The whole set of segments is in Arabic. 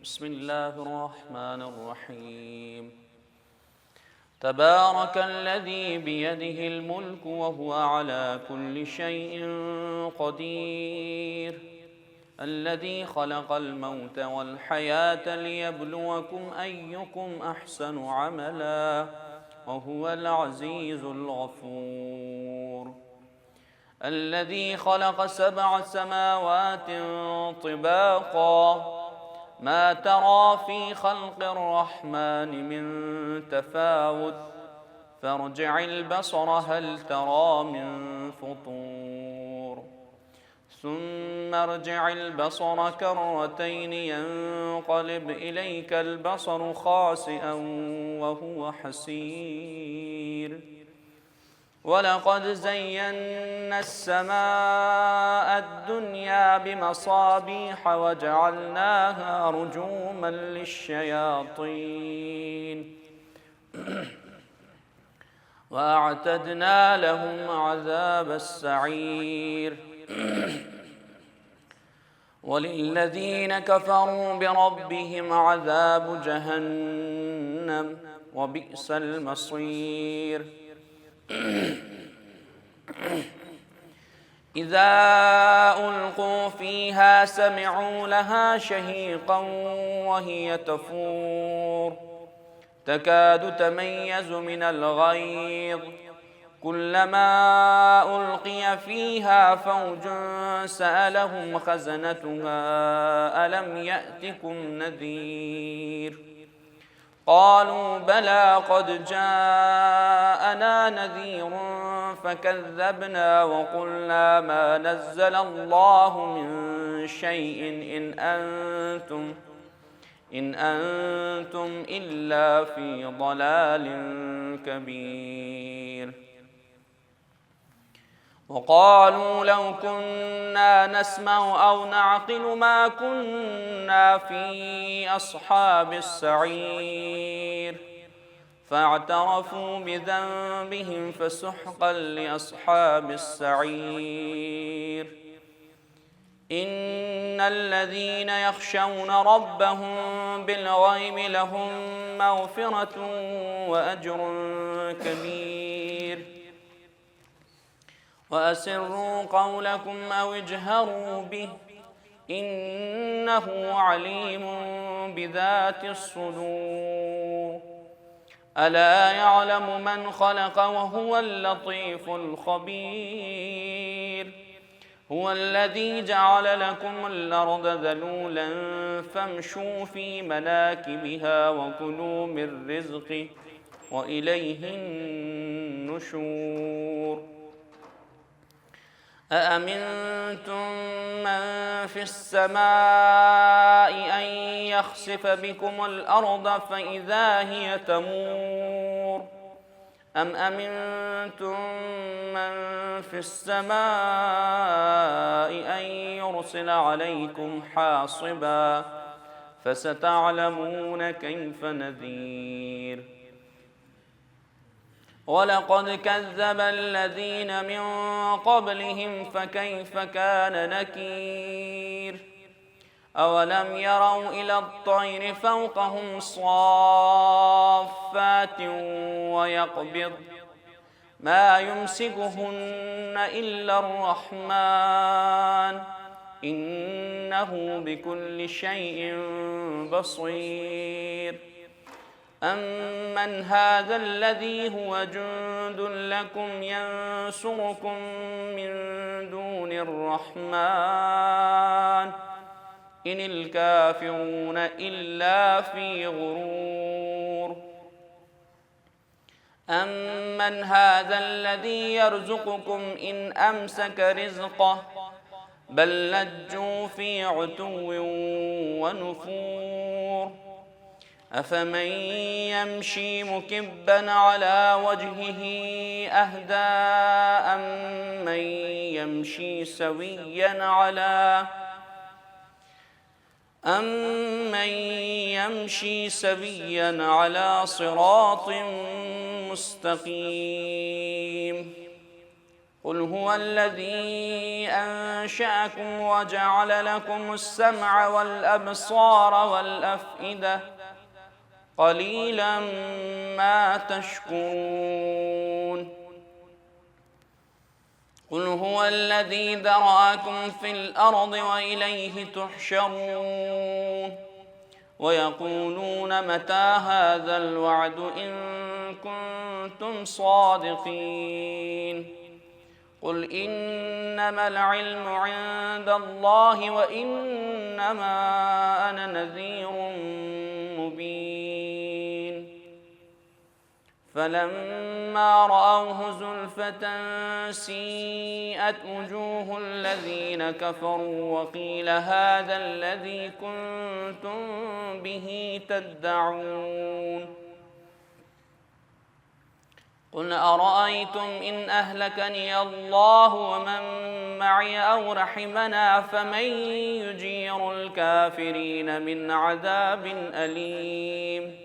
بسم الله الرحمن الرحيم. تبارك الذي بيده الملك وهو على كل شيء قدير، الذي خلق الموت والحياة ليبلوكم أيكم أحسن عملا وهو العزيز الغفور. الذي خلق 7 سماوات طباقا، ما ترى في خلق الرحمن من تفاوت، فارجع البصر هل ترى من فطور، ثم ارجع البصر كرتين ينقلب إليك البصر خاسئا وهو حسير. ولقد زينا السماء الدنيا بمصابيح وجعلناها رجوما للشياطين وأعتدنا لهم عذاب السعير. وللذين كفروا بربهم عذاب جهنم وبئس المصير. إذا ألقوا فيها سمعوا لها شهيقا وهي تفور، تكاد تميز من الغيظ، كلما ألقي فيها فوج سألهم خزنتها ألم يأتكم نذير، قالوا بلى قد جاءنا نذير فكذبنا وقلنا ما نزل الله من شيء إن أنتم إلا في ضلال كبير. وقالوا لو كنا نسمع أو نعقل ما كنا في أصحاب السعير، فاعترفوا بذنبهم فسحقا لأصحاب السعير. إن الذين يخشون ربهم بالغيب لهم مغفرة وأجر كبير. وأسروا قولكم أو اجهروا به إنه عليم بذات الصدور. ألا يعلم من خلق وهو اللطيف الخبير. هو الذي جعل لكم الأرض ذلولا فامشوا في مناكبها وكلوا من رزقه وإليه النشور. أأمنتم من في السماء أن يخسف بكم الأرض فإذا هي تمور، أم أمنتم من في السماء أن يرسل عليكم حاصبا، فستعلمون كيف نذير. ولقد كذب الذين من قبلهم فكيف كان نكير. أولم يروا إلى الطير فوقهم صافات ويقبض ما يمسكهن إلا الرحمن إنه بكل شيء بصير. أمن هذا الذي هو جند لكم ينصركم من دون الرحمن إن الكافرون إلا في غرور. أمن هذا الذي يرزقكم إن أمسك رزقه بل لجوا في عتو ونفور. أفمن يمشي مكبا على وجهه أهدى أمن يمشي سويا على صراط مستقيم. قل هو الذي أنشأكم وجعل لكم السمع والأبصار والأفئدة قليلا ما تشكرون قل هو الذي ذرأكم في الأرض وإليه تحشرون ويقولون متى هذا الوعد إن كنتم صادقين قل إنما العلم عند الله وإنما أنا نذير مبين فلما رأوه زلفة سيئت وجوه الذين كفروا وقيل هذا الذي كنتم به تدعون قل أرأيتم إن أهلكني الله ومن معي أو رحمنا فمن يجير الكافرين من عذاب أليم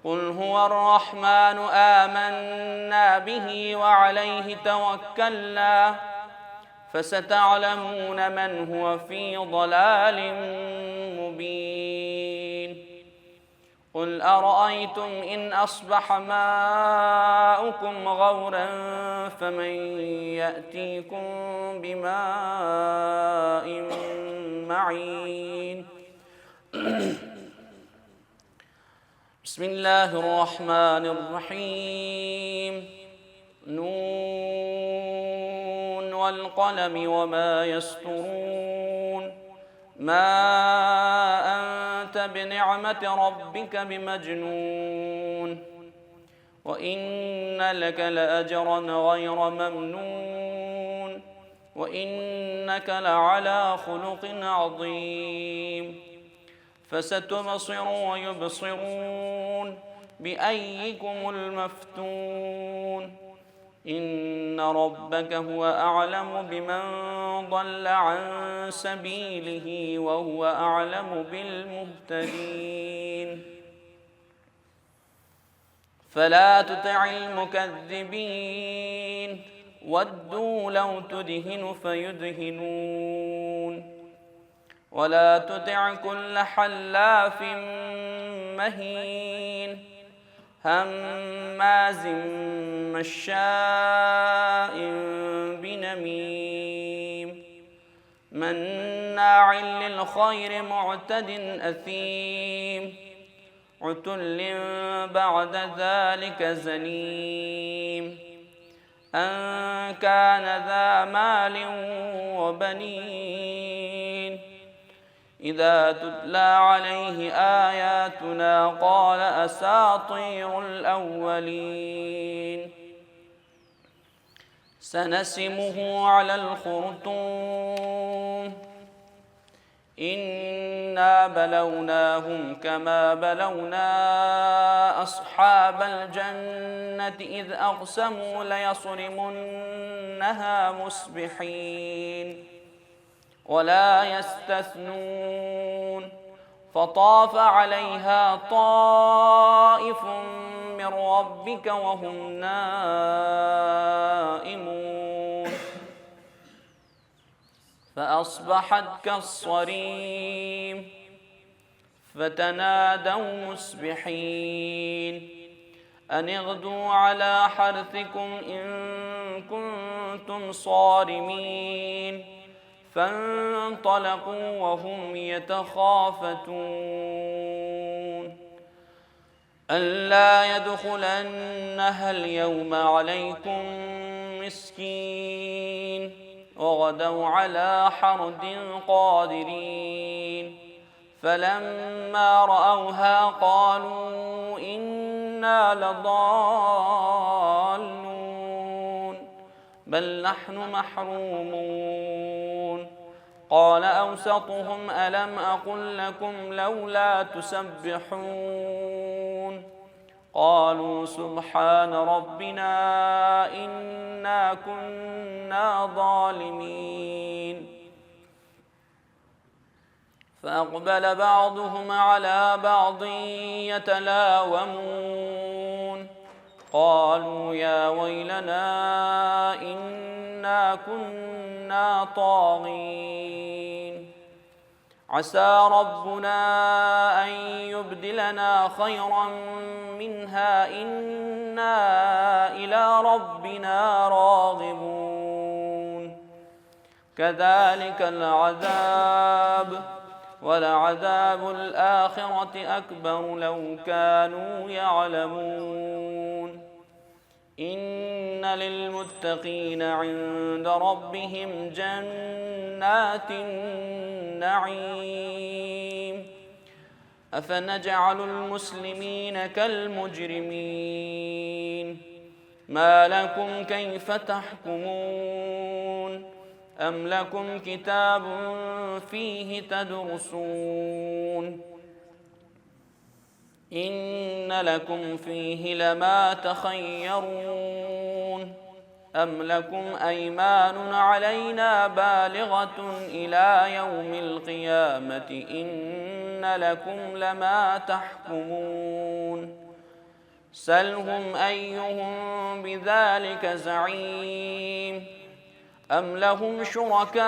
قل هو الرحمن آمنا به وعليه توكلنا فستعلمون من هو في ضلال مبين قل أرأيتم إن أصبح ماؤكم غورا فمن يأتيكم بماء معين بسم الله الرحمن الرحيم نون والقلم وما يسطرون ما أنت بنعمة ربك بمجنون وإن لك لأجرا غير ممنون وإنك لعلى خلق عظيم فستبصر ويبصرون بأيكم المفتون إن ربك هو أعلم بمن ضل عن سبيله وهو أعلم بالمهتدين فلا تطع المكذبين ودوا لو تدهن فيدهنون ولا تطع كل حلاف مهين هماز مشاء بنميم مناع للخير معتد أثيم عتل بعد ذلك زنيم أن كان ذا مال وبنين إذا تتلى عليه آياتنا قال أساطير الأولين سنسمه على الخرطوم إنا بلوناهم كما بلونا أصحاب الجنة إذ أقسموا ليصرمنها مصبحين ولا يستثنون فطاف عليها طائف من ربك وهم نائمون فأصبحت كالصريم فتنادوا مصبحين أن اغدوا على حرثكم إن كنتم صارمين فانطلقوا وهم يتخافتون ألا يدخلنها اليوم عليكم مسكين وغدوا على حرد قادرين فلما رأوها قالوا إنا لضالون بل نحن محرومون قال أوسطهم ألم أقل لكم لولا تسبحون قالوا سبحان ربنا إنا كنا ظالمين فأقبل بعضهم على بعض يتلاومون قالوا يا ويلنا إنا كنا طاغين عسى ربنا أن يبدلنا خيرا منها إنا إلى ربنا راغبون كذلك العذاب ولعذاب الآخرة أكبر لو كانوا يعلمون إن للمتقين عند ربهم جنات النعيم أفنجعل المسلمين كالمجرمين ما لكم كيف تحكمون أم لكم كتاب فيه تدرسون إن لكم فيه لما تخيرون أم لكم أيمان علينا بالغة إلى يوم القيامة إن لكم لما تحكمون سلهم أيهم بذلك زعيم أم لهم شركاء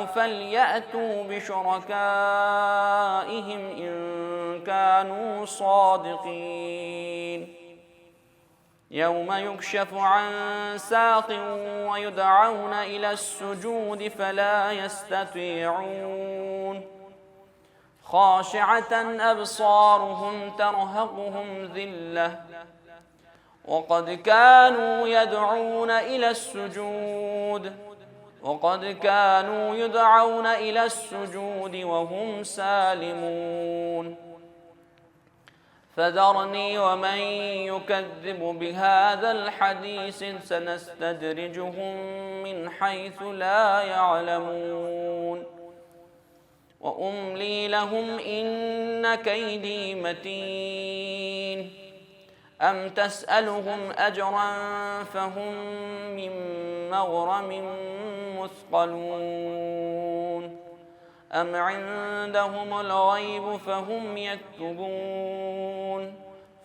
فليأتوا بشركائهم إن كانوا صادقين يوم يكشف عن ساق ويدعون إلى السجود فلا يستطيعون خاشعة أبصارهم ترهقهم ذلة وقد كانوا يدعون إلى السجود وهم سالمون فذرني ومن يكذب بهذا الحديث سنستدرجهم من حيث لا يعلمون وأملي لهم إن كيدي متين أم تسألهم أجرا فهم من مغرم مثقلون أم عندهم الغيب فهم يكتبون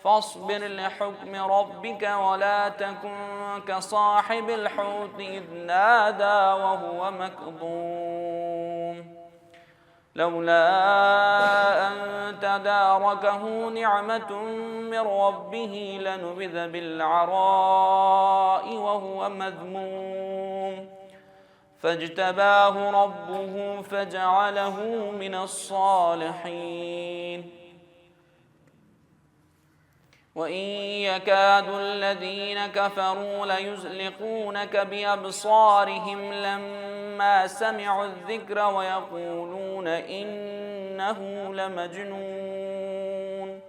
فاصبر لحكم ربك ولا تكن كصاحب الحوت إذ نادى وهو مكظوم لولا أن تداركه نعمة من ربه لنبذ بالعراء وهو مذموم فاجتباه ربه فجعله من الصالحين وإن يكاد الذين كفروا ليزلقونك بأبصارهم لما سمعوا الذكر ويقولون إنه لمجنون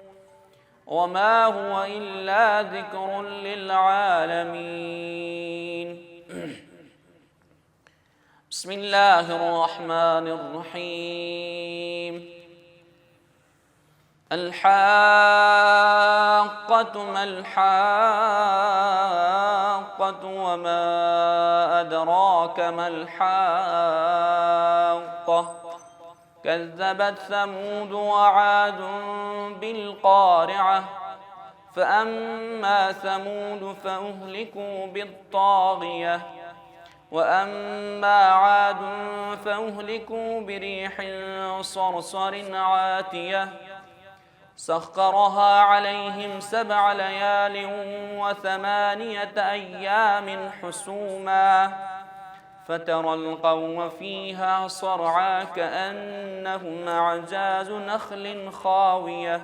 وما هو إلا ذكر للعالمين بسم الله الرحمن الرحيم الحاقة ما الحاقة وما أدراك ما الحاقة كذبت ثمود وعاد بالقارعة فأما ثمود فأهلكوا بالطاغية وأما عاد فأهلكوا بريح صرصر عاتية سخرها عليهم 7 ليال و8 أيام حسوما فترى القوم فيها صرعى كأنهم أعجاز نخل خاوية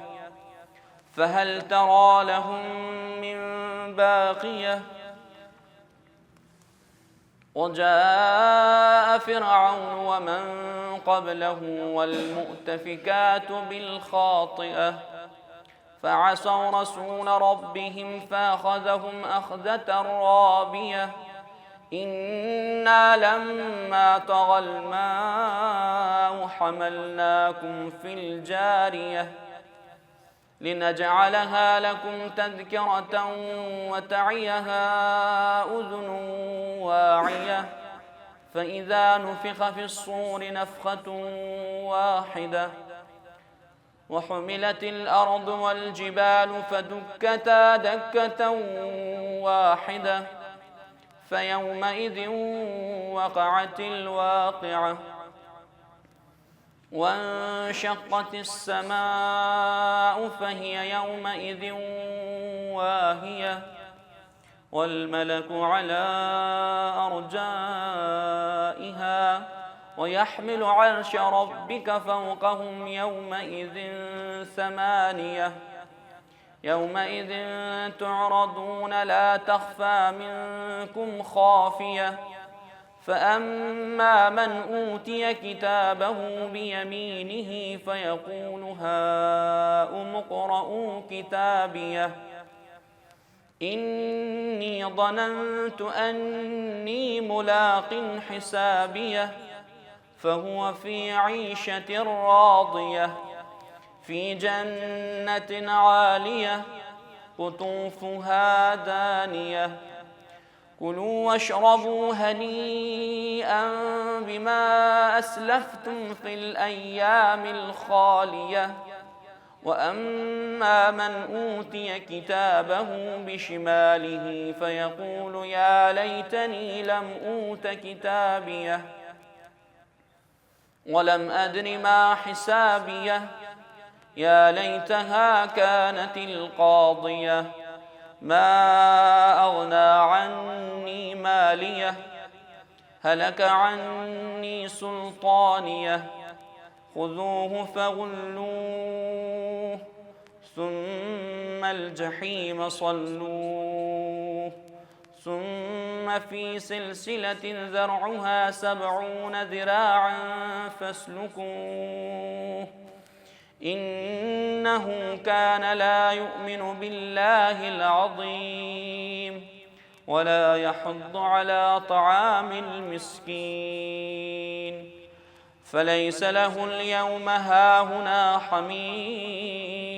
فهل ترى لهم من باقية وجاء فرعون ومن قبله والمؤتفكات بالخاطئة فعصوا رسول ربهم فأخذهم أخذة رابية إنا لما طغى الماء حملناكم في الجارية لنجعلها لكم تذكرة وتعيها أذن واعية فإذا نفخ في الصور نفخة واحدة وحملت الأرض والجبال فدكتا دكة واحدة فيومئذ وقعت الواقعة وانشقت السماء فهي يومئذ واهية والملك على أرجائها ويحمل عرش ربك فوقهم يومئذ ثمانية يومئذ تعرضون لا تخفى منكم خافية فأما من أوتي كتابه بيمينه فيقول هاؤم اقرءوا كتابيه إني ظننت أني ملاق حسابيه فهو في عيشة راضية في جنة عالية قطوفها دانية كلوا واشربوا هنيئا بما أسلفتم في الأيام الخالية وأما من أوتي كتابه بشماله فيقول يا ليتني لم أوت كتابيه ولم أدر ما حسابيه يا ليتها كانت القاضية ما أغنى عني ماليه هلك عني سلطانيه خذوه فغلوه ثم الجحيم صلوه ثم في سلسلة ذرعها 70 ذراعا فاسلكوه إنه كان لا يؤمن بالله العظيم ولا يحض على طعام المسكين فليس له اليوم هاهنا حميم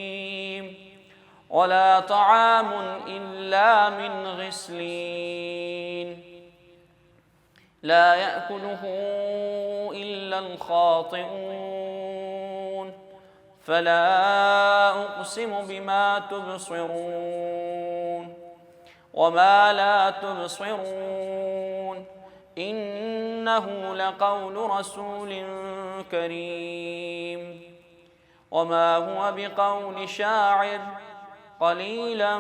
ولا طعام إلا من غسلين لا يأكله إلا الخاطئون فلا أقسم بما تبصرون وما لا تبصرون إنه لقول رسول كريم وما هو بقول شاعر قليلا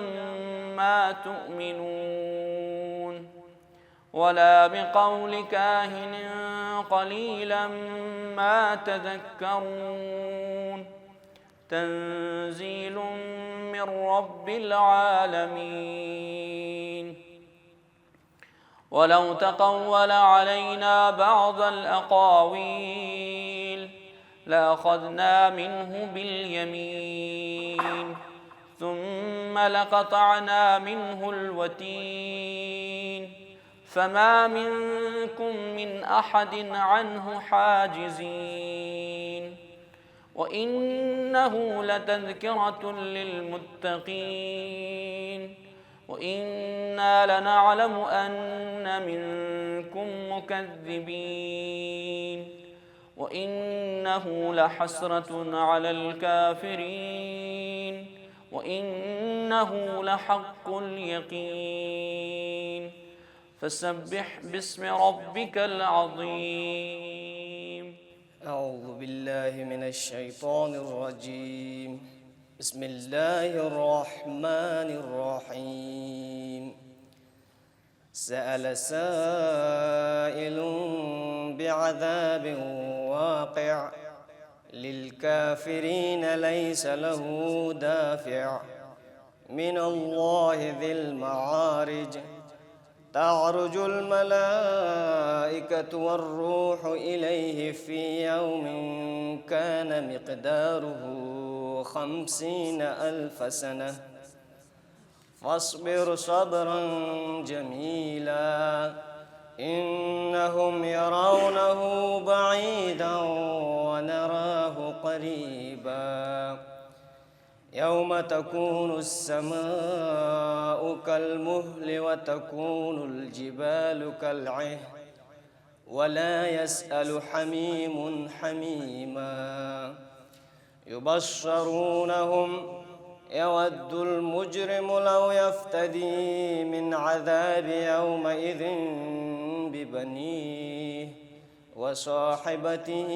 ما تؤمنون ولا بقول كاهن قليلا ما تذكرون تنزيل من رب العالمين ولو تقول علينا بعض الأقاويل لأخذنا منه باليمين ثم لقطعنا منه الوتين فما منكم من أحد عنه حاجزين وإنه لتذكرة للمتقين وإنا لنعلم أن منكم مكذبين وإنه لحسرة على الكافرين وإنه لحق اليقين فسبح باسم ربك العظيم أعوذ بالله من الشيطان الرجيم بسم الله الرحمن الرحيم سأل سائل بعذاب واقع للكافرين ليس له دافع من الله ذي المعارج تعرج الملائكة والروح إليه في يوم كان مقداره 50,000 سنة فاصبر صبرا جميلا إنهم يرونه بعيدا ونراه قريبا يوم تكون السماء كالمهل وتكون الجبال كالعهن ولا يسأل حميم حميما يبشرونهم يود المجرم لو يفتدي من عذاب يومئذ ببنيه وصاحبته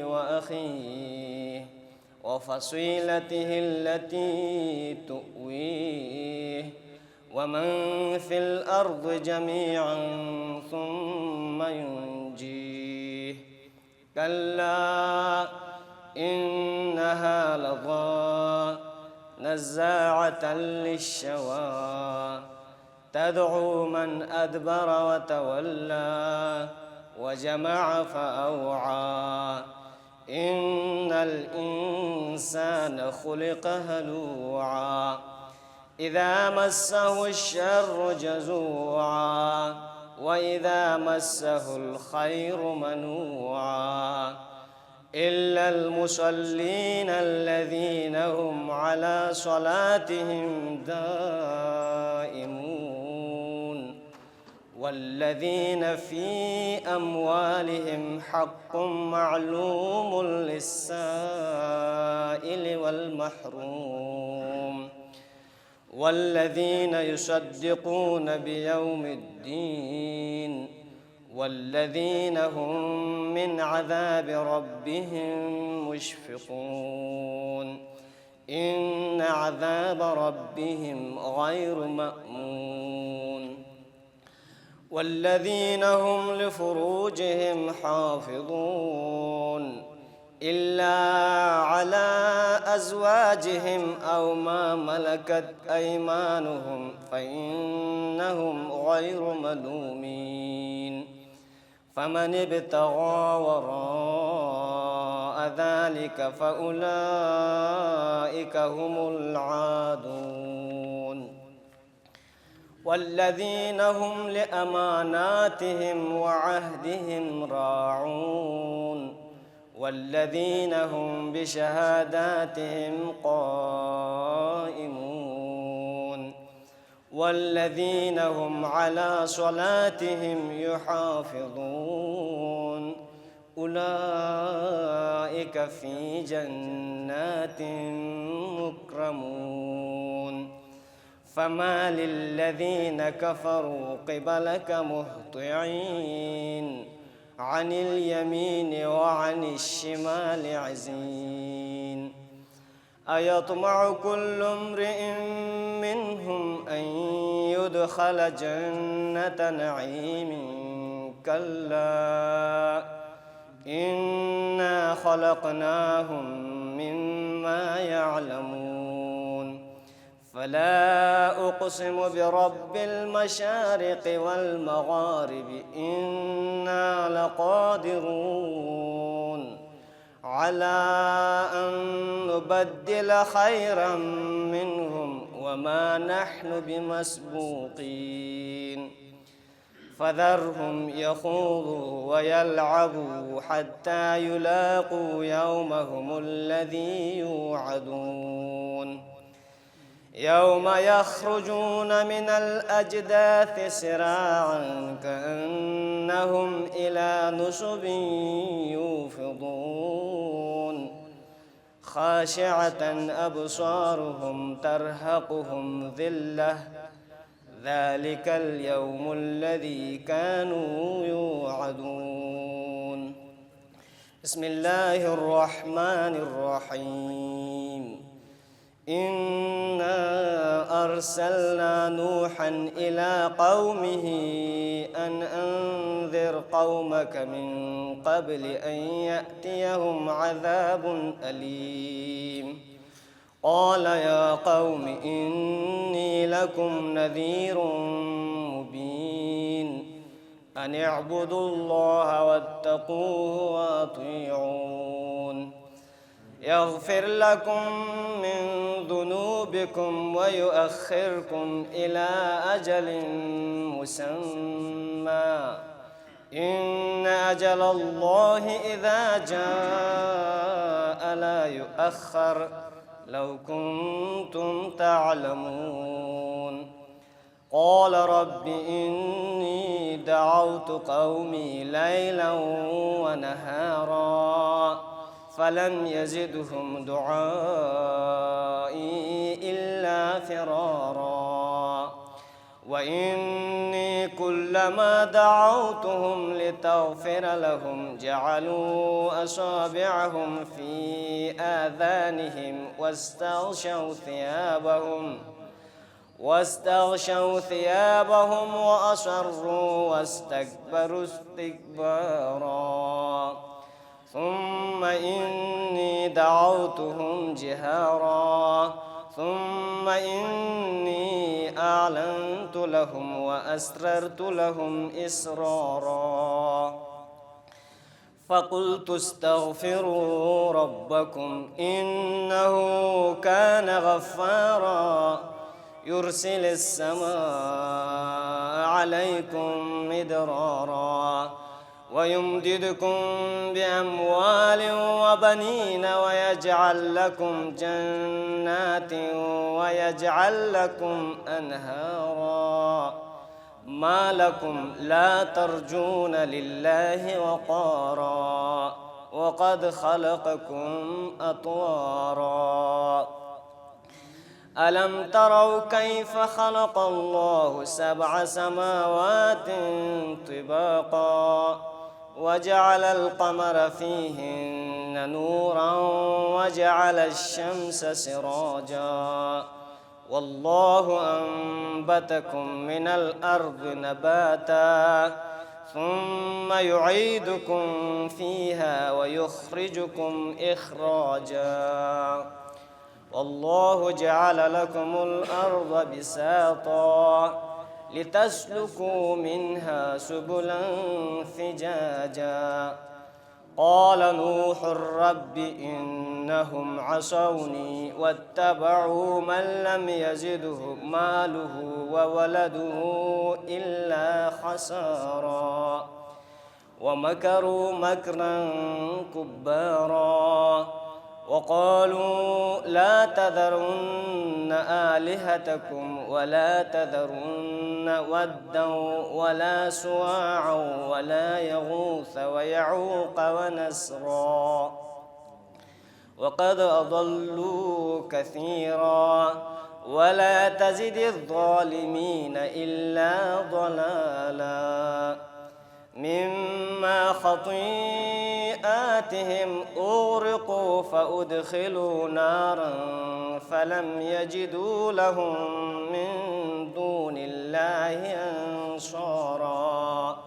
وأخيه وفصيلته التي تؤويه ومن في الأرض جميعا ثم ينجيه كلا إنها لظى نزاعة للشوى تدعو من أدبر وتولى وجمع فأوعى إن الإنسان خلق هلوعا إذا مسه الشر جزوعا وإذا مسه الخير منوعا إلا المصلين الذين هم على صلاتهم دائمون والذين في أموالهم حق معلوم للسائل والمحروم والذين يصدقون بيوم الدين والذين هم من عذاب ربهم مشفقون إن عذاب ربهم غير مأمون والذين هم لفروجهم حافظون إلا على أزواجهم أو ما ملكت أيمانهم فإنهم غير ملومين فمن ابتغى وراء ذلك فأولئك هم العادون والذين هم لأماناتهم وعهدهم راعون والذين هم بشهاداتهم قائمون والذين هم على صلاتهم يحافظون أولئك في جنات مكرمون فما للذين كفروا قبلك مهطعين عن اليمين وعن الشمال عزين أيطمع كل امرئ منهم أن يدخل جنة نعيم كلا إنا خلقناهم مما يعلمون فلا أقسم برب المشارق والمغارب إنا لقادرون على أن نبدل خيرا منهم وما نحن بمسبوقين فذرهم يخوضوا ويلعبوا حتى يلاقوا يومهم الذي يوعدون يوم يخرجون من الأجداث سراعا كأنهم إلى نصب يوفضون خاشعة أبصارهم ترهقهم ذلة ذلك اليوم الذي كانوا يوعدون بسم الله الرحمن الرحيم إنا أرسلنا نوحا إلى قومه أن أنذر قومك من قبل أن يأتيهم عذاب أليم قال يا قوم إني لكم نذير مبين أن اعبدوا الله واتقوه وأطيعون يغفر لكم من ذنوبكم ويؤخركم إلى أجل مسمى إن أجل الله إذا جاء لا يؤخر لو كنتم تعلمون قال رب إني دعوت قومي ليلا ونهارا فلم يزدهم دعائي إلا فرارا وإني كلما دعوتهم لتغفر لهم جعلوا أصابعهم في آذانهم واستغشوا ثيابهم وأصروا واستكبروا استكبارا ثم إني دعوتهم جهارا ثم إني أعلنت لهم وأسررت لهم إسرارا فقلت استغفروا ربكم إنه كان غفارا يرسل السماء عليكم مدرارا ويمددكم بأموال وبنين ويجعل لكم جنات ويجعل لكم أنهارا ما لكم لا ترجون لله وقارا وقد خلقكم أطوارا ألم تروا كيف خلق الله 7 سماوات طباقا وجعل القمر فيهن نورا وجعل الشمس سراجا والله أنبتكم من الأرض نباتا ثم يعيدكم فيها ويخرجكم إخراجا والله جعل لكم الأرض بساطا لتسلكوا منها سبلا فجاجا قال نوح رب إنهم عصوني واتبعوا من لم يزده ماله وولده إلا خسارا ومكروا مكرا كبارا وقالوا لا تذرن آلهتكم ولا تذرن ودا ولا سواعا ولا يغوث ويعوق ونسرا وقد أضلوا كثيرا ولا تزد الظالمين إلا ضلالا مما خطيئاتهم أغرقوا فأدخلوا نارا فلم يجدوا لهم من دون الله أنصارا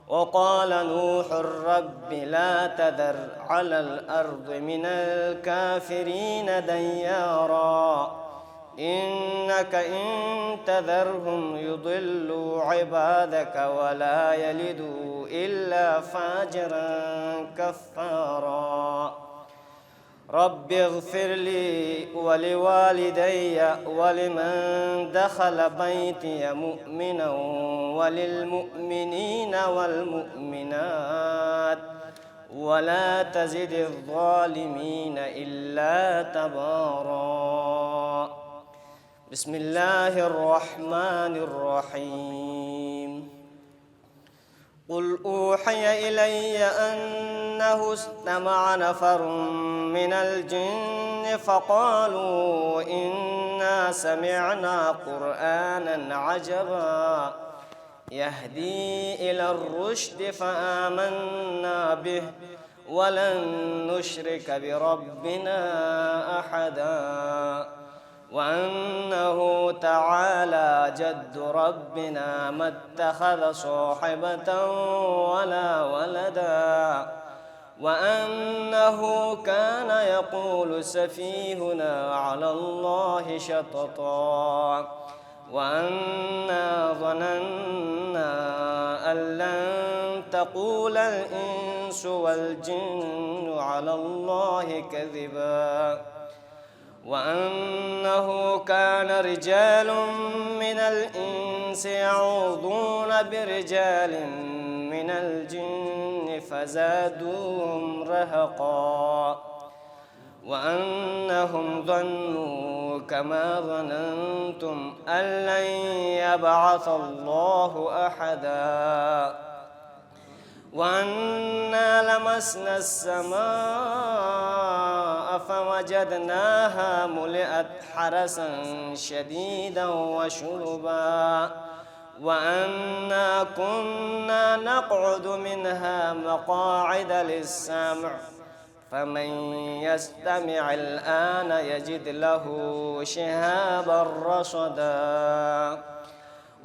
وقال نوح رب لا تذر على الأرض من الكافرين ديارا إنك إن تذرهم يضلوا عبادك ولا يلدوا إلا فاجرا كفارا رب اغفر لي ولوالدي ولمن دخل بيتي مؤمنا وللمؤمنين والمؤمنات ولا تزد الظالمين إلا تبارا بسم الله الرحمن الرحيم قل أوحي إلي أنه استمع نفر من الجن فقالوا إنا سمعنا قرآنا عجبا يهدي إلى الرشد فآمنا به ولن نشرك بربنا أحدا وأنه تعالى جد ربنا ما اتخذ صاحبة ولا ولدا وأنه كان يقول سفيهنا على الله شططا وأنا ظننا أن لن تقول الإنس والجن على الله كذبا وأنه كان رجال من الإنس يعوذون برجال من الجن فزادوهم رهقا وأنهم ظنوا كما ظننتم أن لن يبعث الله أحدا وأنا لمسنا السماء فوجدناها ملئت حرسا شديدا وشربا وأنا كنا نقعد منها مقاعد للسمع فمن يستمع الآن يجد له شهابا رصدا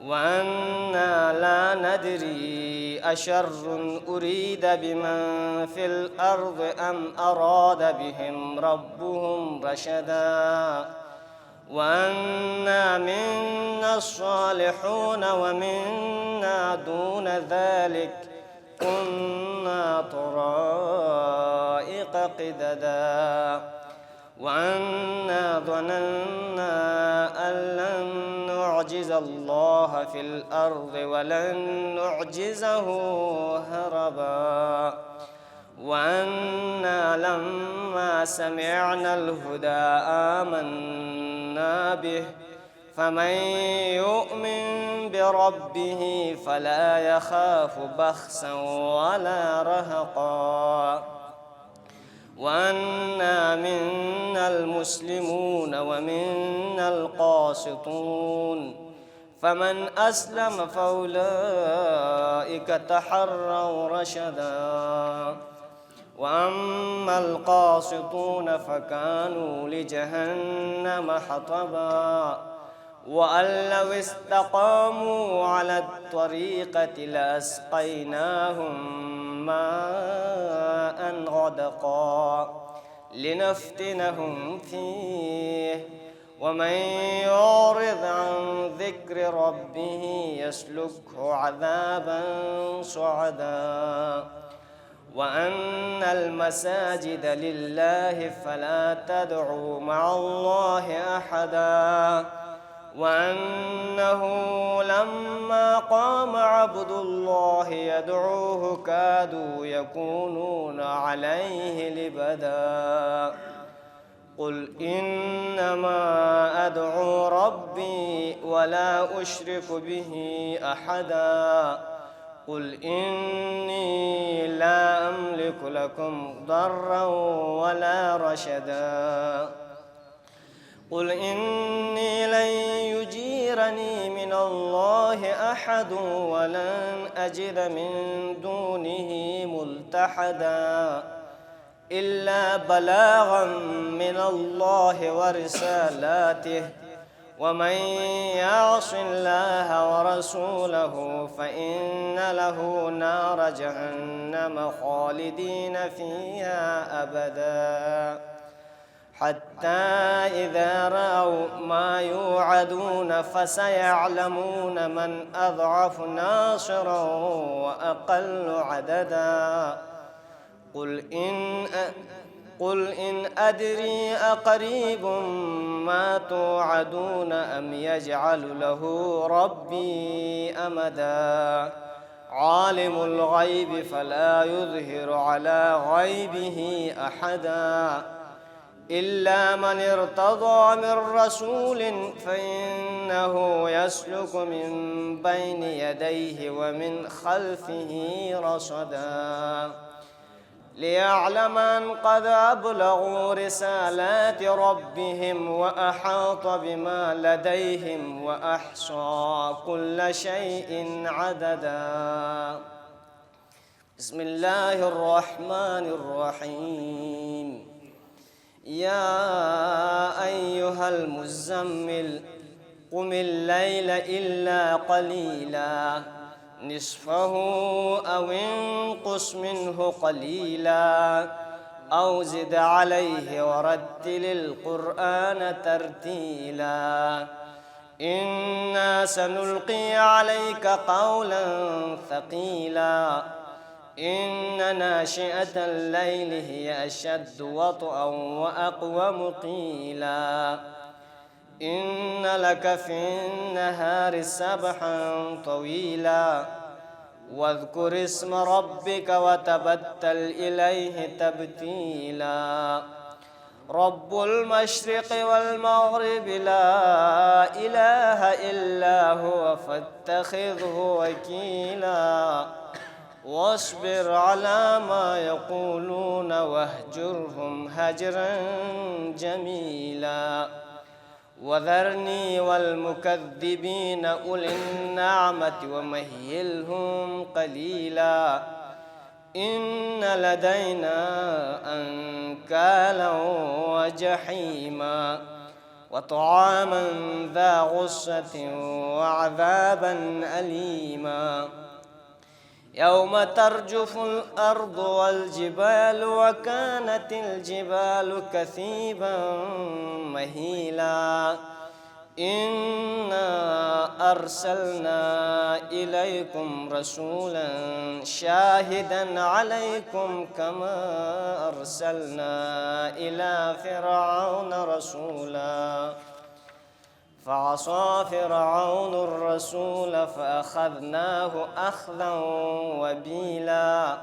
وأنا لا ندري أشر أريد بمن في الأرض أم أراد بهم ربهم رشدا وأنا منا الصالحون ومنا دون ذلك كنا طرائق قددا وأنا ظننا أن لن نعجز الله في الأرض ولن نعجزه هربا وأنا لما سمعنا الهدى آمنا به فمن يؤمن بربه فلا يخاف بخسا ولا رهقا وأنا منا المسلمون ومنا القاسطون فمن أسلم فأولئك تحروا رشدا وأما القاسطون فكانوا لجهنم حطبا وأن لو استقاموا على الطريقة لأسقيناهم ماء غدقا لنفتنهم فيه ومن يعرض عن ذكر ربه يسلكه عذابا صعدا وأن المساجد لله فلا تدعوا مع الله أحدا وأنه لما قام عبد الله يدعوه كادوا يكونون عليه لبدا قل إنما أدعو ربي ولا أشرك به أحدا قل إني لا أملك لكم ضرا ولا رشدا قل إني لن يجيرني من الله أحد ولن أجد من دونه ملتحدا إلا بلاغا من الله ورسالاته ومن يعص الله ورسوله فإن له نار جهنم خالدين فيها أبدا حتى إذا رأوا ما يوعدون فسيعلمون من أضعف ناصرا وأقل عددا قل إن أدري أقريب ما توعدون أم يجعل له ربي أمدا عالم الغيب فلا يظهر على غيبه أحدا إلا من ارتضى من رسول فإنه يسلك من بين يديه ومن خلفه رصدا ليعلم أن قد أبلغوا رسالات ربهم وأحاط بما لديهم وأحصى كل شيء عددا بسم الله الرحمن الرحيم يا أيها المزمل قم الليل إلا قليلا نصفه أو انقص منه قليلا أو زد عليه ورتل القرآن ترتيلا إنا سنلقي عليك قولا ثقيلا إن ناشئة الليل هي أشد وطئا وأقوم قيلا إن لك في النهار سبحا طويلا واذكر اسم ربك وتبتل إليه تبتيلا رب المشرق والمغرب لا إله إلا هو فاتخذه وكيلا واصبر على ما يقولون واهجرهم هجرا جميلا وذرني والمكذبين أولي النعمة ومهلهم قليلا إن لدينا أنكالا وجحيما وطعاما ذا غصة وعذابا أليما يوم ترجف الأرض والجبال وكانت الجبال كثيبا مهيلا إنا أرسلنا إليكم رسولا شاهدا عليكم كما أرسلنا إلى فرعون رسولا فعصى فرعون الرسول فأخذناه أخذا وبيلا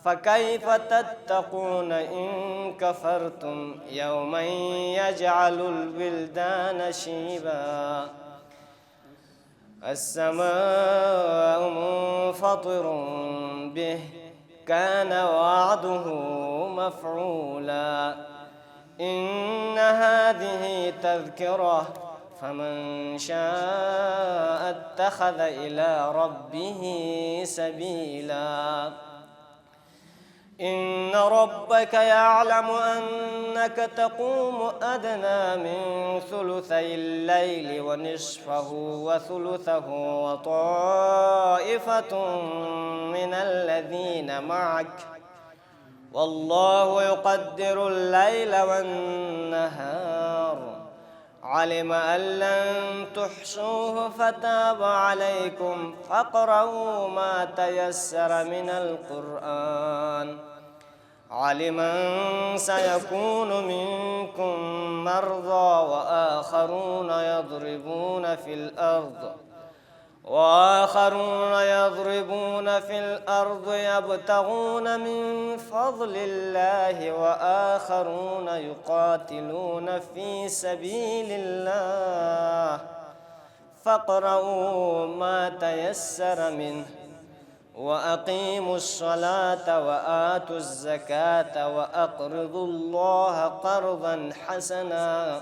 فكيف تتقون إن كفرتم يوما يجعل الولدان شيبا السماء منفطر به كان وعده مفعولا إن هذه تذكرة فمن شاء اتخذ إلى ربه سبيلا إن ربك يعلم أنك تقوم أدنى من ثلثي الليل ونصفه وثلثه وطائفة من الذين معك والله يقدر الليل والنهار علم أن لن تحصوه فتاب عليكم فاقرؤوا ما تيسر من القرآن علم أن سيكون منكم مرضى وآخرون يضربون في الأرض يبتغون من فضل الله وآخرون يقاتلون في سبيل الله فاقرؤوا ما تيسر منه وأقيموا الصلاة وآتوا الزكاة وأقرضوا الله قرضا حسنا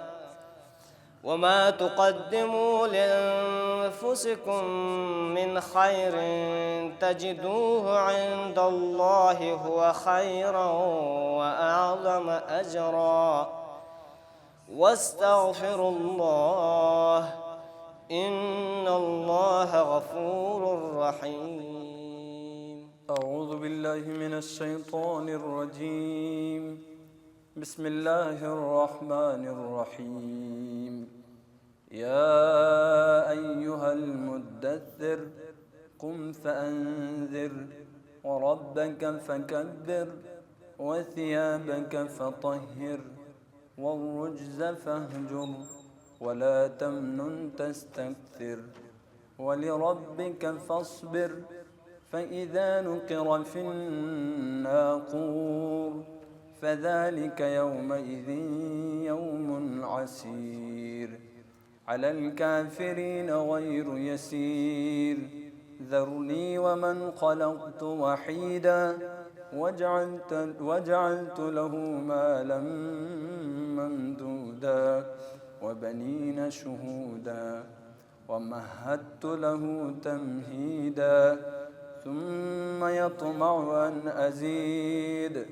وما تقدموا لأنفسكم من خير تجدوه عند الله هو خيرا وأعظم أجرا واستغفروا الله إن الله غفور رحيم. أعوذ بالله من الشيطان الرجيم. بسم الله الرحمن الرحيم. يا أيها المدثر قم فأنذر وربك فكبر وثيابك فطهر والرجز فاهجر ولا تمنن تستكثر ولربك فاصبر فإذا نقر في الناقور فذلك يومئذ يوم عسير على الكافرين غير يسير ذرني ومن خلقت وحيدا وجعلت له مالا ممدودا وبنين شهودا ومهدت له تمهيدا ثم يطمع أن أزيد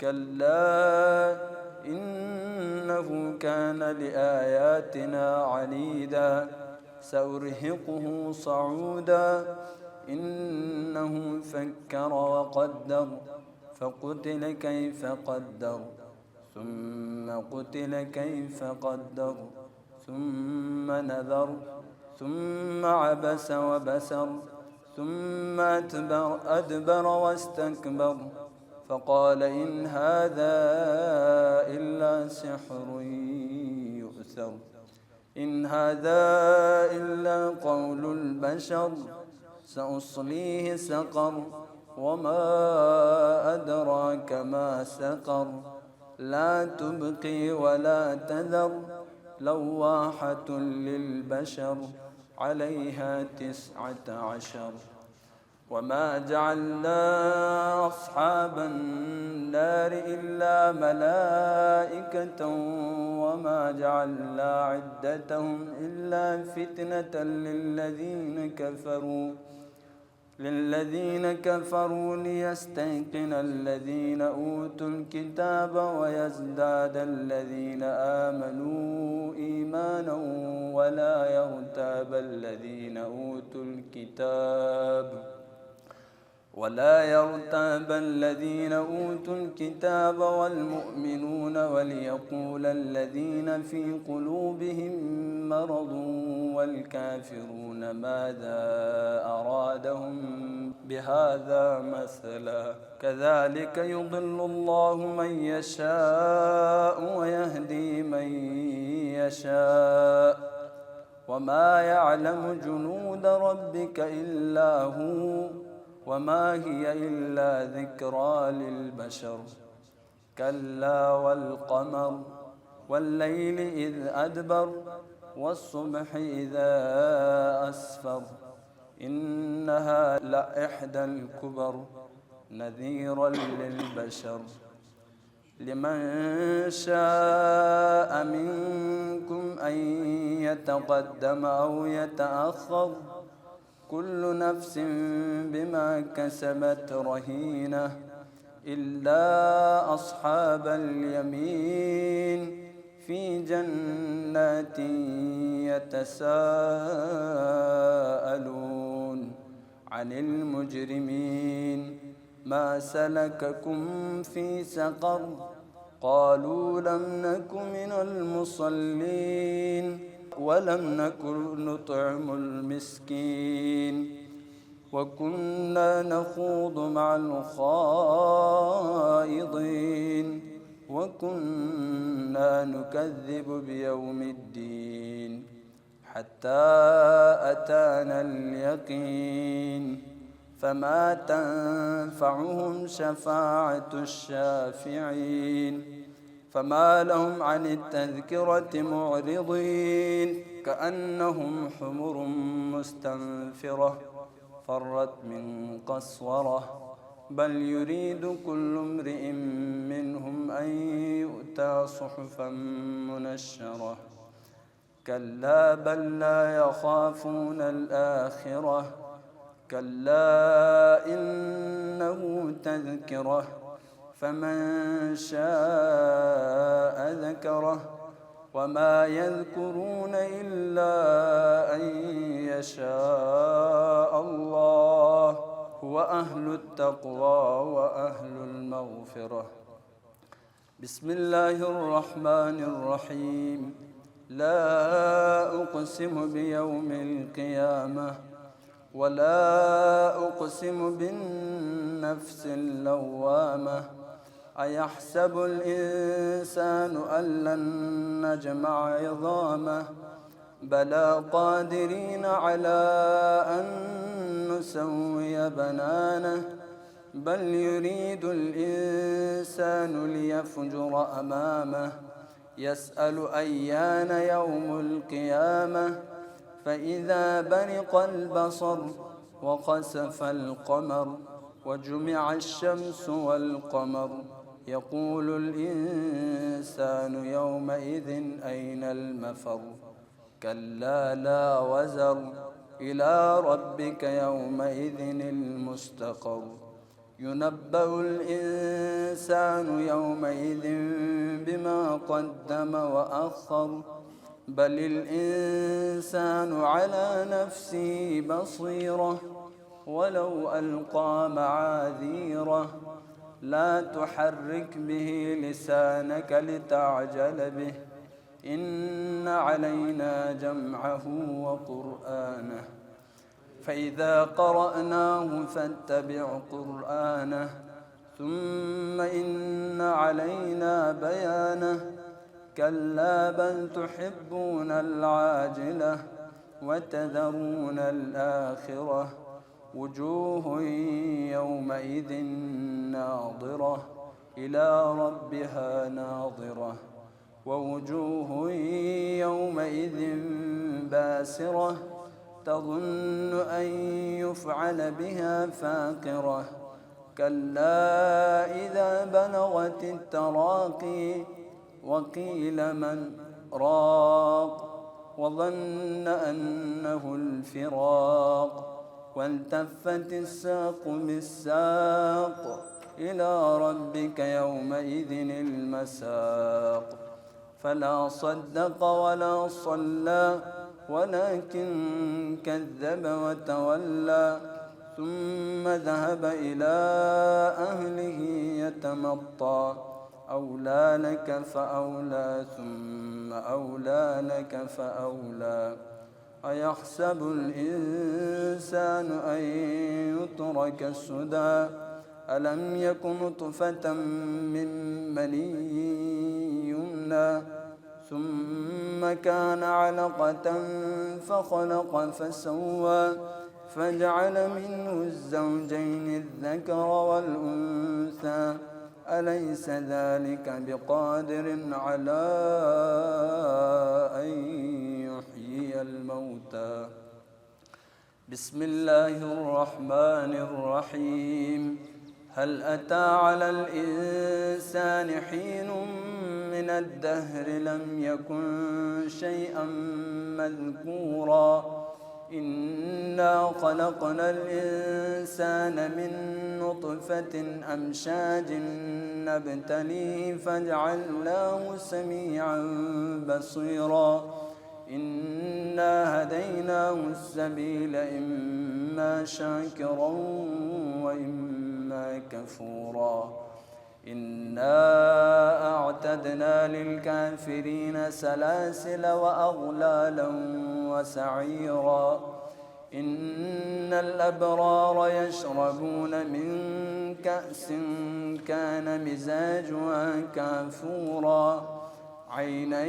كلا إنه كان لآياتنا عنيدا سأرهقه صعودا إنه فكر وقدر فقتل كيف قدر ثم قتل كيف قدر ثم نذر ثم عبس وبسر ثم أدبر واستكبر فقال إن هذا إلا سحر يؤثر إن هذا إلا قول البشر سأصليه سقر وما أدراك ما سقر لا تبقي ولا تذر لواحة للبشر عليها 19 وما جعلنا أصحاب النار إلا ملائكة وما جعلنا عدتهم إلا فتنة للذين كفروا ليستيقن الذين أوتوا الكتاب ويزداد الذين آمنوا إيمانا ولا يرتاب الذين أوتوا الكتاب والمؤمنون وليقول الذين في قلوبهم مرض والكافرون ماذا أرادهم بهذا مثلا كذلك يضل الله من يشاء ويهدي من يشاء وما يعلم جنود ربك إلا هو وما هي إلا ذكرى للبشر كلا والقمر والليل إذ أدبر والصبح إذا أسفر إنها لإحدى الكبر نذيرا للبشر لمن شاء منكم أن يتقدم أو يتأخر كل نفس بما كسبت رهينة إلا أصحاب اليمين في جنات يتساءلون عن المجرمين ما سلككم في سقر قالوا لم نك من المصلين ولم نكن نطعم المسكين وكنا نخوض مع الخائضين وكنا نكذب بيوم الدين حتى أتانا اليقين فما تنفعهم شفاعة الشافعين فما لهم عن التذكرة معرضين كأنهم حمر مستنفرة فرت من قسورة بل يريد كل امرئ منهم أن يؤتى صحفا منشرة كلا بل لا يخافون الآخرة كلا إنه تذكرة فمن شاء ذكره وما يذكرون إلا أن يشاء الله هو أهل التقوى وأهل المغفرة بسم الله الرحمن الرحيم لا أقسم بيوم القيامة ولا أقسم بالنفس اللوامة أيحسب الإنسان أن لن نجمع عظامه بلى قادرين على أن نسوي بنانه بل يريد الإنسان ليفجر أمامه يسأل أيان يوم القيامة فإذا برق البصر وخسف القمر وجمع الشمس والقمر يقول الإنسان يومئذ أين المفر كلا لا وزر إلى ربك يومئذ المستقر ينبأ الإنسان يومئذ بما قدم وأخر بل الإنسان على نفسه بصيرة ولو ألقى معاذيره لا تحرك به لسانك لتعجل به إن علينا جمعه وقرآنه فإذا قرأناه فاتبع قرآنه ثم إن علينا بيانه كلا بل تحبون العاجلة وتذرون الآخرة وجوه يومئذ ناظرة إلى ربها ناظرة ووجوه يومئذ باسرة تظن أن يفعل بها فاقرة كلا إذا بلغت التراقي وقيل من راق وظن أنه الفراق والتفت الساق بالساق إلى ربك يومئذ المساق فلا صدق ولا صلى ولكن كذب وتولى ثم ذهب إلى أهله يتمطى أولى لك فأولى ثم أولى لك فأولى أيحسب الإنسان أن يترك سدى ألم يك نطفة من مني يمنى ثم كان علقة فخلق فسوى فجعل منه الزوجين الذكر والأنثى أليس ذلك بقادر على أن يحيي الموتى بسم الله الرحمن الرحيم هل أتى على الإنسان حين من الدهر لم يكن شيئا مذكورا إنا خلقنا الإنسان من نطفة أمشاج نبتليه فجعلناه سميعا بصيرا إنا هديناه السبيل إما شاكرا وإما كفورا إنا أعتدنا للكافرين سلاسل وأغلالا وسعيرا إن الأبرار يشربون من كأس كان مزاجها كافورا عينا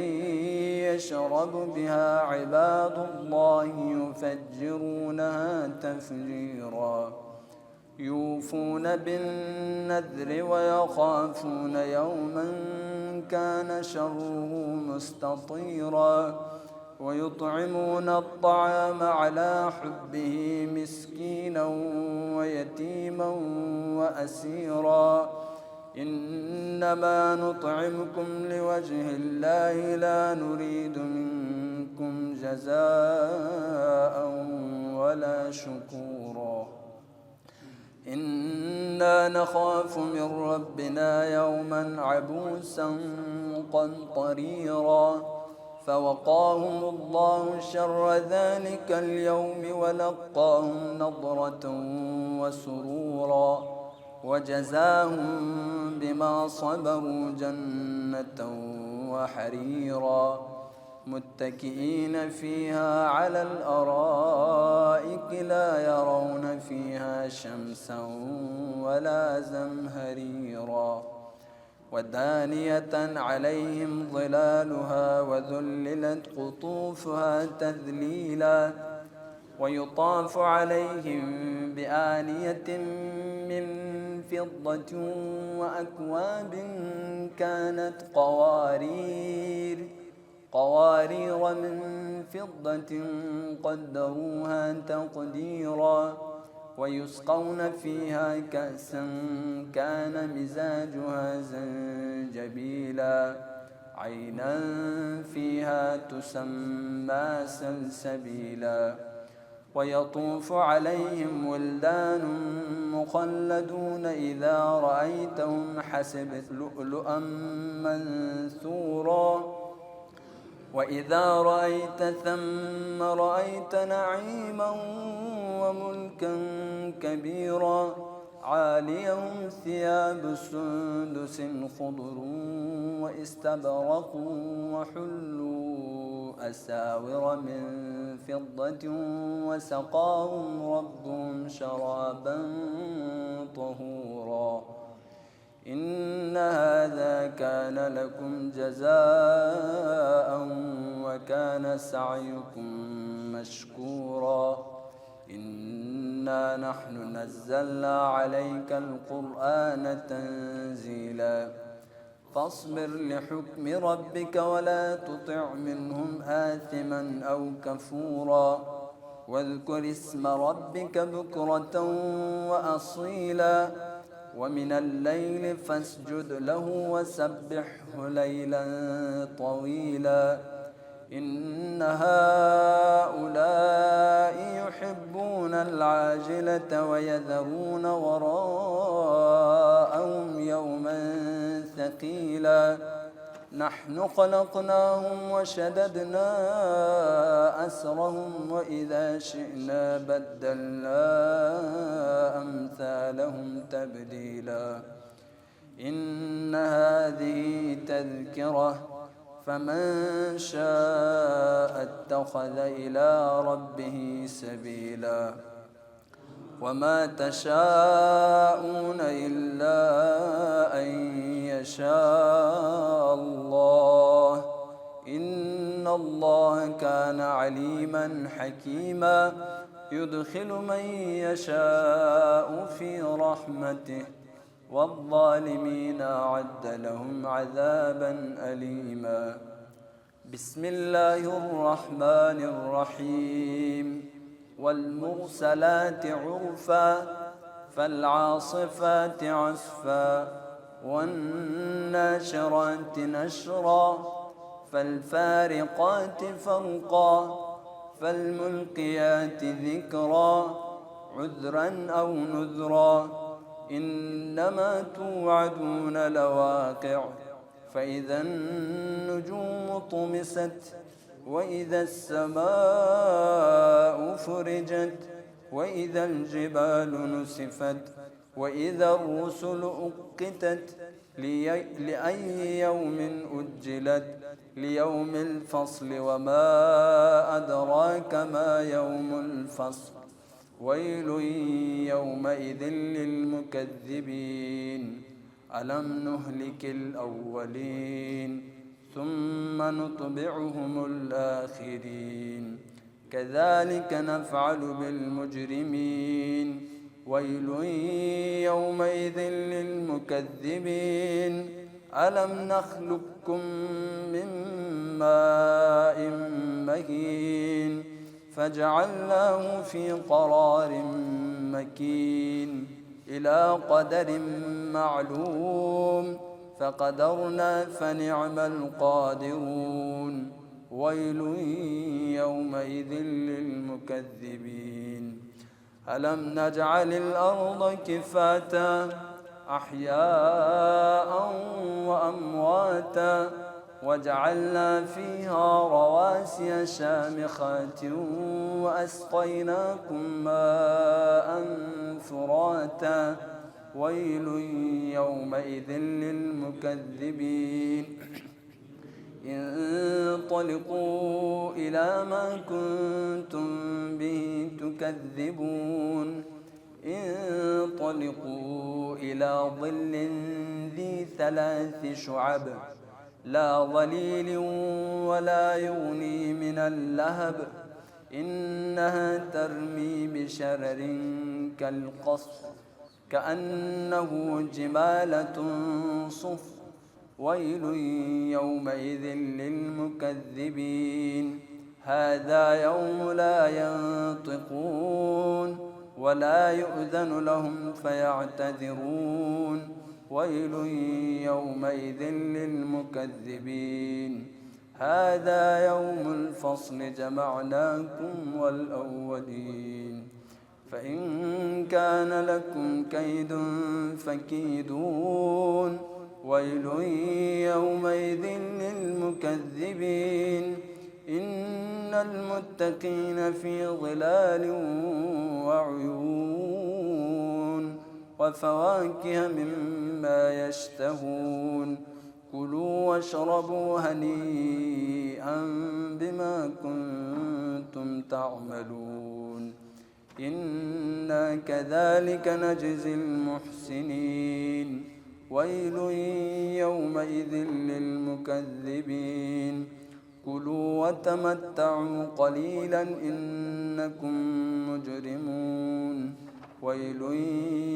يشرب بها عباد الله يفجرونها تفجيرا يوفون بالنذر ويخافون يوما كان شره مستطيرا ويطعمون الطعام على حبه مسكينا ويتيما وأسيرا إنما نطعمكم لوجه الله لا نريد منكم جزاء ولا شكورا إنا نخاف من ربنا يوما عبوسا قمطريرا فوقاهم الله شر ذلك اليوم ولقاهم نضرة وسرورا وجزاهم بما صبروا جنة وحريرا متكئين فيها على الأرائك لا يرون فيها شمسا ولا زمهريرا ودانية عليهم ظلالها وذللت قطوفها تذليلا ويطاف عليهم بآنية من فضة وأكواب كانت قوارير من فضة قدروها تقديرا ويسقون فيها كأسا كان مزاجها زنجبيلا عينا فيها تسمى سلسبيلا ويطوف عليهم ولدان مخلدون إذا رأيتهم حسبت لؤلؤا منثورا وإذا رأيت ثم رأيت نعيما وملكا كبيرا عاليهم ثياب سندس خضر واستبرق وحلوا أساور من فضة وسقاهم ربهم شرابا طهورا إن هذا كان لكم جزاء وكان سعيكم مشكورا إنا نحن نزلنا عليك القرآن تنزيلا فاصبر لحكم ربك ولا تطع منهم آثما أو كفورا واذكر اسم ربك بكرة وأصيلا ومن الليل فاسجد له وسبحه ليلا طويلا إن هؤلاء يحبون العاجلة ويذرون وراءهم يوما ثقيلا نحن خلقناهم وشددنا أسرهم وإذا شئنا بدلنا أمثالهم تبديلا إن هذه تذكرة فمن شاء اتخذ إلى ربه سبيلا وما تشاءون إلا أن يشاء الله إن الله كان عليما حكيما يدخل من يشاء في رحمته والظالمين أعد لهم عذابا أليما بسم الله الرحمن الرحيم والمرسلات عرفا فالعاصفات عصفا والناشرات نشرا فالفارقات فرقا فالملقيات ذكرا عذرا أو نذرا إنما توعدون لواقع فإذا النجوم طمست وإذا السماء فرجت وإذا الجبال نسفت وإذا الرسل أقتت لأي يوم أجلت ليوم الفصل وما أدراك ما يوم الفصل ويل يومئذ للمكذبين ألم نهلك الأولين ثم نطبعهم الآخرين كذلك نفعل بالمجرمين ويل يومئذ للمكذبين ألم نخلقكم من ماء مهين فجعلناه في قرار مكين إلى قدر معلوم فقدرنا فنعم القادرون ويل يومئذ للمكذبين ألم نجعل الأرض كفاتا أحياء وأمواتا وجعلنا فيها رواسي شامخات وأسقيناكم ماء فراتا ويل يومئذ للمكذبين انطلقوا إلى ما كنتم به تكذبون انطلقوا إلى ظل ذي 3 شعب لا ظليل ولا يغني من اللهب إنها ترمي بشرر كالقصر كأنه جمالة صفر ويل يومئذ للمكذبين هذا يوم لا ينطقون ولا يؤذن لهم فيعتذرون ويل يومئذ للمكذبين هذا يوم الفصل جمعناكم والأولين فإن كان لكم كيد فكيدون ويل يومئذ للمكذبين إن المتقين في ظلال وعيون وفواكه مما يشتهون كلوا واشربوا هنيئا بما كنتم تعملون إنا كذلك نجزي المحسنين ويل يومئذ للمكذبين كلوا وتمتعوا قليلا إنكم مجرمون ويل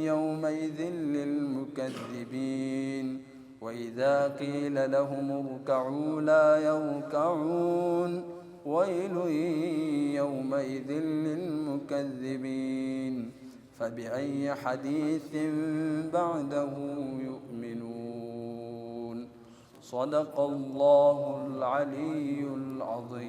يومئذ للمكذبين وإذا قيل لهم اركعوا لا يركعون ويل يومئذ للمكذبين فبأي حديث بعده يؤمنون صدق الله العلي العظيم.